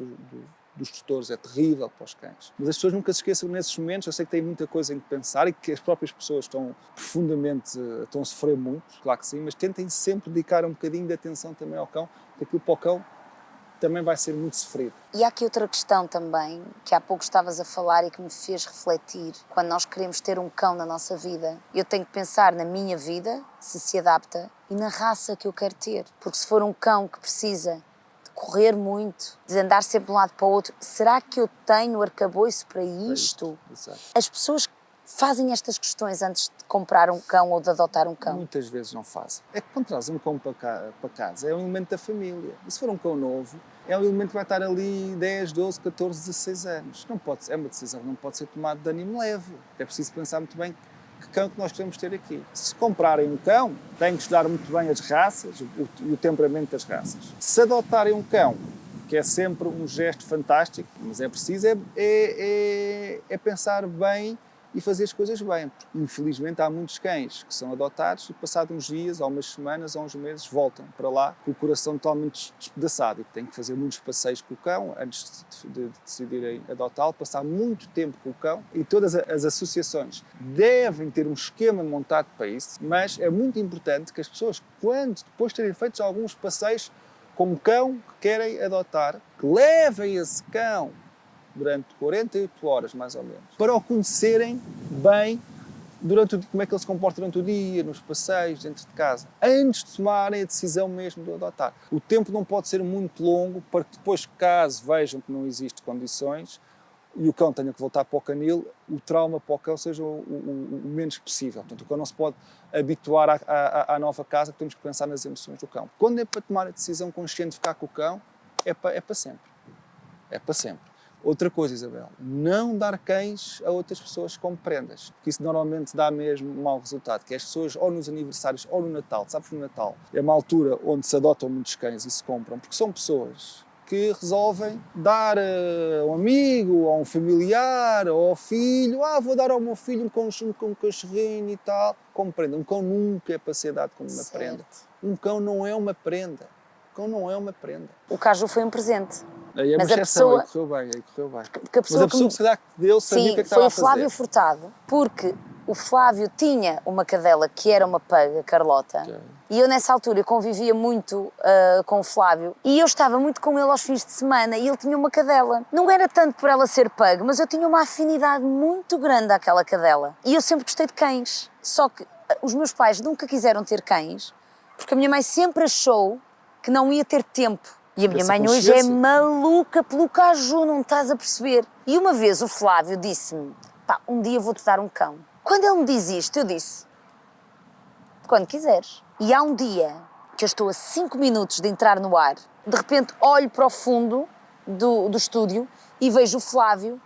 dos tutores, é terrível para os cães. Mas as pessoas nunca se esqueçam nesses momentos, eu sei que têm muita coisa em que pensar e que as próprias pessoas estão a sofrer muito, claro que sim, mas tentem sempre dedicar um bocadinho de atenção também ao cão, porque aquilo para o cão também vai ser muito sofrido. E há aqui outra questão também, que há pouco estavas a falar e que me fez refletir. Quando nós queremos ter um cão na nossa vida, eu tenho que pensar na minha vida, se adapta, e na raça que eu quero ter. Porque se for um cão que precisa correr muito, de andar sempre de um lado para o outro, será que eu tenho arcabouço para isto? Exato. As pessoas fazem estas questões antes de comprar um cão ou de adotar um cão? Muitas vezes não fazem. É que quando traz um cão para casa, é um elemento da família. E se for um cão novo, é um elemento que vai estar ali 10, 12, 14, 16 anos. É uma decisão que não pode ser tomada de ânimo leve. É preciso pensar muito bem que cão que nós queremos ter aqui. Se comprarem um cão, têm que estudar muito bem as raças e o temperamento das raças. Se adotarem um cão, que é sempre um gesto fantástico, mas é preciso pensar bem e fazer as coisas bem. Infelizmente há muitos cães que são adotados e passados uns dias, ou umas semanas, ou uns meses, voltam para lá com o coração totalmente despedaçado e têm que fazer muitos passeios com o cão antes de decidirem adotá-lo, passar muito tempo com o cão, e todas as associações devem ter um esquema montado para isso, mas é muito importante que as pessoas, depois de terem feito alguns passeios com um cão que querem adotar, que levem esse cão durante 48 horas, mais ou menos, para o conhecerem bem como é que ele se comporta durante o dia, nos passeios, dentro de casa, antes de tomarem a decisão mesmo de o adotar. O tempo não pode ser muito longo para que depois, caso vejam que não existem condições e o cão tenha que voltar para o canil, o trauma para o cão seja o menos possível. Portanto, o cão não se pode habituar à nova casa, que temos que pensar nas emoções do cão. Quando é para tomar a decisão consciente de ficar com o cão, é para sempre. É para sempre. Outra coisa, Isabel, não dar cães a outras pessoas como prendas, porque isso normalmente dá mesmo um mau resultado, que é as pessoas, ou nos aniversários, ou no Natal, sabes, no Natal, é uma altura onde se adotam muitos cães e se compram, porque são pessoas que resolvem dar a um amigo, a um familiar, ou ao filho, vou dar ao meu filho um cachorrinho e tal, como prenda. Um cão nunca é para ser dado como uma prenda. Um cão não é uma prenda. Um cão não é uma prenda. O caju foi um presente. Aí é uma exceção, aí correu bem. Porque a pessoa que se calhar deu sabia o que é que estava a fazer. Foi o Flávio Furtado, porque o Flávio tinha uma cadela que era uma pug, a Carlota, E eu nessa altura convivia muito com o Flávio e eu estava muito com ele aos fins de semana e ele tinha uma cadela. Não era tanto por ela ser pug, mas eu tinha uma afinidade muito grande àquela cadela. E eu sempre gostei de cães. Só que os meus pais nunca quiseram ter cães porque a minha mãe sempre achou que não ia ter tempo. E a minha mãe hoje é maluca pelo caju, não estás a perceber. E uma vez o Flávio disse-me, pá, um dia vou-te dar um cão. Quando ele me diz isto, eu disse, quando quiseres. E há um dia que eu estou a 5 minutos de entrar no ar, de repente olho para o fundo do estúdio e vejo o Flávio,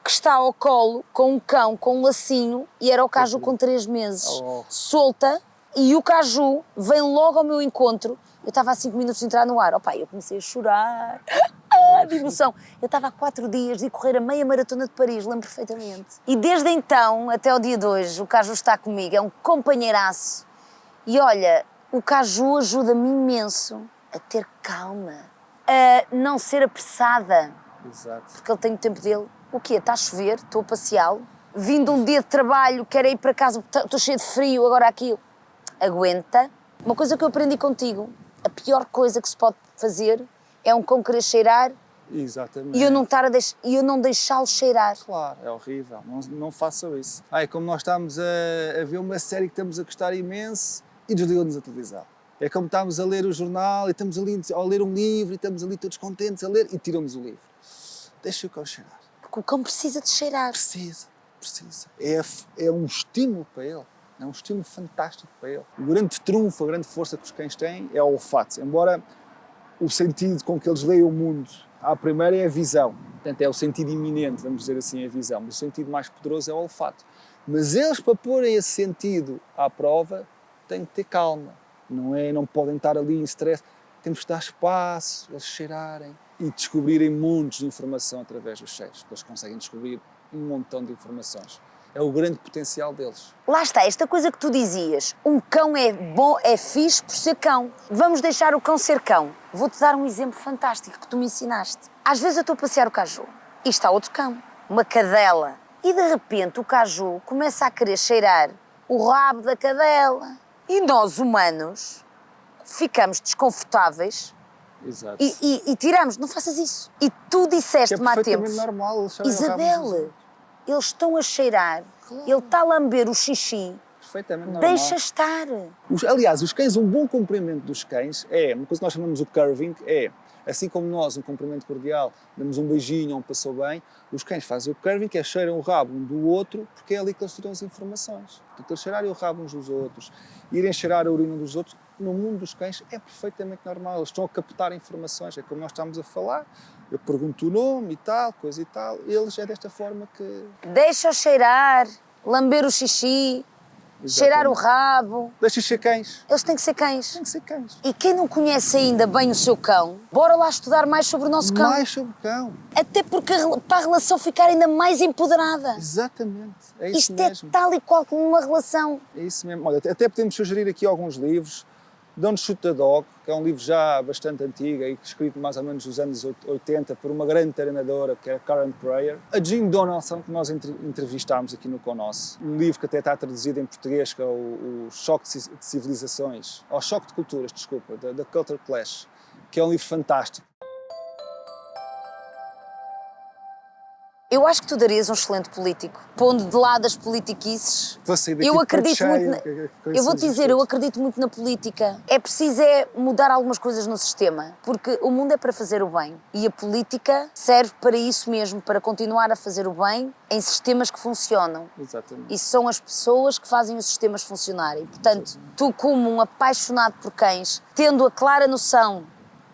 que está ao colo com um cão, com um lacinho, e era o caju com 3 meses, solta, e o caju vem logo ao meu encontro. Eu estava a 5 minutos de entrar no ar. Opa, eu comecei a chorar. De emoção. Eu estava há 4 dias de correr a meia maratona de Paris, lembro perfeitamente. E desde então, até o dia de hoje, o caju está comigo, é um companheiraço. E olha, o caju ajuda-me imenso a ter calma, a não ser apressada. Exato. Porque ele tem o tempo dele. O quê? Está a chover, estou a passeá-lo. Vindo um dia de trabalho, quero ir para casa, estou cheio de frio, agora aqui. Aguenta. Uma coisa que eu aprendi contigo, a pior coisa que se pode fazer é um cão querer cheirar. Exatamente. E eu não deixá-lo cheirar. Claro, é horrível, não façam isso. É como nós estamos a ver uma série que estamos a gostar imenso e desligam-nos a televisão. É como estamos a ler o jornal e estamos ali a ler um livro e estamos ali todos contentes a ler e tiram-nos o livro. Deixa o cão cheirar. Porque o cão precisa de cheirar. Precisa. É um estímulo para ele. É um estímulo fantástico para ele. O grande trunfo, a grande força que os cães têm é o olfato. Embora o sentido com que eles veem o mundo, à primeira é a visão. Portanto, é o sentido iminente, vamos dizer assim, a visão. Mas o sentido mais poderoso é o olfato. Mas eles, para porem esse sentido à prova, têm que ter calma. Não podem estar ali em stress. Temos que dar espaço, eles cheirarem e descobrirem montes de informação através dos cheiros. Eles conseguem descobrir um montão de informações. É o grande potencial deles. Lá está, esta coisa que tu dizias, um cão é bom, é fixe por ser cão. Vamos deixar o cão ser cão. Vou-te dar um exemplo fantástico que tu me ensinaste. Às vezes eu estou a passear o caju e está outro cão, uma cadela. E de repente o caju começa a querer cheirar o rabo da cadela. E nós, humanos, ficamos desconfortáveis. Exato. E tiramos, não faças isso. E tu disseste-me há tempos, normal, Isabel, eles estão a cheirar, claro. Ele está a lamber o xixi. Perfeitamente normal. Deixa estar. Aliás, os cães, um bom cumprimento dos cães é, uma coisa que nós chamamos o curving, é, assim como nós, um cumprimento cordial, damos um beijinho ou um passou bem, os cães fazem o curving, que é cheiram o rabo um do outro, porque é ali que eles tiram as informações. Portanto, eles cheirarem o rabo uns dos outros, irem cheirar a urina uns dos outros, no mundo dos cães é perfeitamente normal. Eles estão a captar informações, é como nós estamos a falar. Eu pergunto o nome e tal, coisa e tal. Eles é desta forma que... Deixa-os cheirar, lamber o xixi, cheirar o rabo. Deixa-os ser cães. Eles têm que ser cães. Têm que ser cães. E quem não conhece ainda bem o seu cão, bora lá estudar mais sobre o nosso cão. Mais sobre o cão. Até porque para a relação ficar ainda mais empoderada. Exatamente. É isso Isto mesmo. é tal e qual como uma relação. É isso mesmo. Olha, até podemos sugerir aqui alguns livros. Don't Shoot the Dog, que é um livro já bastante antigo, escrito mais ou menos nos anos 80 por uma grande treinadora, que é Karen Pryor. A Jean Donaldson, que nós entrevistámos aqui no Conoce. Um livro que até está traduzido em português, que é o Choque de Civilizações, ou Choque de Culturas, desculpa, da Culture Clash, que é um livro fantástico. Eu acho que tu darias um excelente político, pondo de lado as politiquices. Eu acredito muito. Eu vou-te dizer, eu acredito muito na política. É preciso mudar algumas coisas no sistema, porque o mundo é para fazer o bem e a política serve para isso mesmo, para continuar a fazer o bem em sistemas que funcionam. Exatamente. E são as pessoas que fazem os sistemas funcionarem. Portanto, tu, como um apaixonado por cães, tendo a clara noção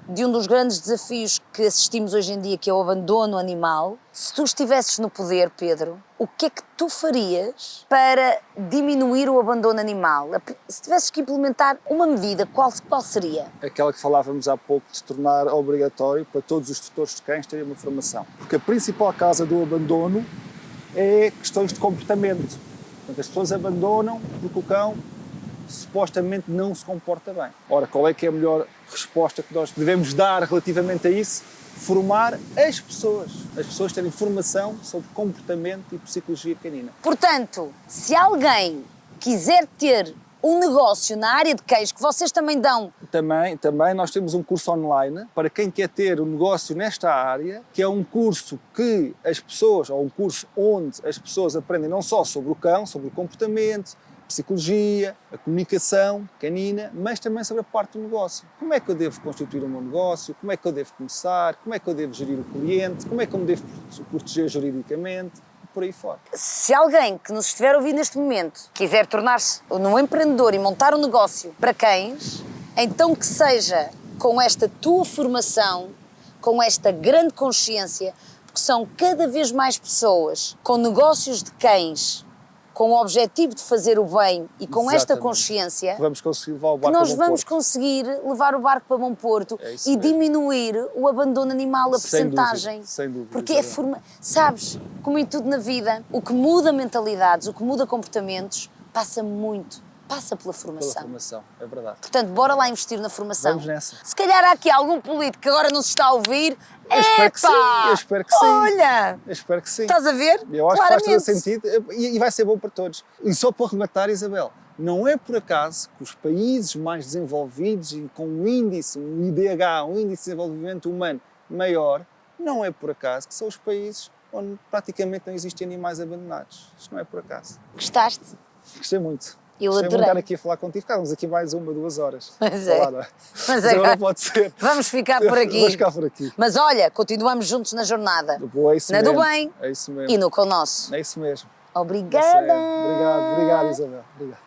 de um dos grandes desafios que assistimos hoje em dia, que é o abandono animal, se tu estivesses no poder, Pedro, o que é que tu farias para diminuir o abandono animal? Se tivesses que implementar uma medida, qual seria? Aquela que falávamos há pouco, de se tornar obrigatório para todos os tutores de cães terem uma formação. Porque a principal causa do abandono é questões de comportamento. Portanto, as pessoas abandonam porque o cão supostamente não se comporta bem. Ora, qual é que é a melhor resposta que nós devemos dar relativamente a isso? Formar as pessoas terem formação sobre comportamento e psicologia canina. Portanto, se alguém quiser ter um negócio na área de queijo que vocês também dão. Também nós temos um curso online para quem quer ter um negócio nesta área, que é um curso que as pessoas, ou um curso onde as pessoas aprendem não só sobre o cão, sobre o comportamento, psicologia, a comunicação canina, mas também sobre a parte do negócio. Como é que eu devo constituir o meu negócio? Como é que eu devo começar? Como é que eu devo gerir o cliente? Como é que eu me devo proteger juridicamente? E por aí fora. Se alguém que nos estiver a ouvir neste momento quiser tornar-se num empreendedor e montar um negócio para cães, então que seja com esta tua formação, com esta grande consciência, porque são cada vez mais pessoas com negócios de cães, com o objetivo de fazer o bem e com esta consciência, vamos conseguir levar o que barco nós a bom vamos porto. conseguir levar o barco para bom porto e diminuir o abandono animal, a percentagem. Sem dúvida. Porque sabes, como em tudo na vida, o que muda mentalidades, o que muda comportamentos, passa pela formação. Pela formação, é verdade. Portanto, bora lá investir na formação. Vamos nessa. Se calhar há aqui algum político que agora não se está a ouvir. Eu espero que sim, eu espero que sim. Olha! Eu espero que sim. Estás a ver? Eu acho que faz todo Claramente. sentido e vai ser bom para todos. E só para rematar, Isabel, não é por acaso que os países mais desenvolvidos e com um índice, um IDH, um índice de desenvolvimento humano maior, não é por acaso que são os países onde praticamente não existem animais abandonados. Isto não é por acaso. Gostaste? Gostei muito. Eu Gostei muito de adorei. estar aqui a falar contigo. Ficávamos aqui mais 1, 2 horas. Mas é. Falar, não é? Mas Mas é. agora pode ser. Vamos ficar por aqui. Vamos ficar por aqui. Mas olha, continuamos juntos na jornada. Boa, é isso Na mesmo. do bem É isso mesmo. e no com nosso. É isso mesmo. Obrigada! Obrigado, Isabel. Obrigado.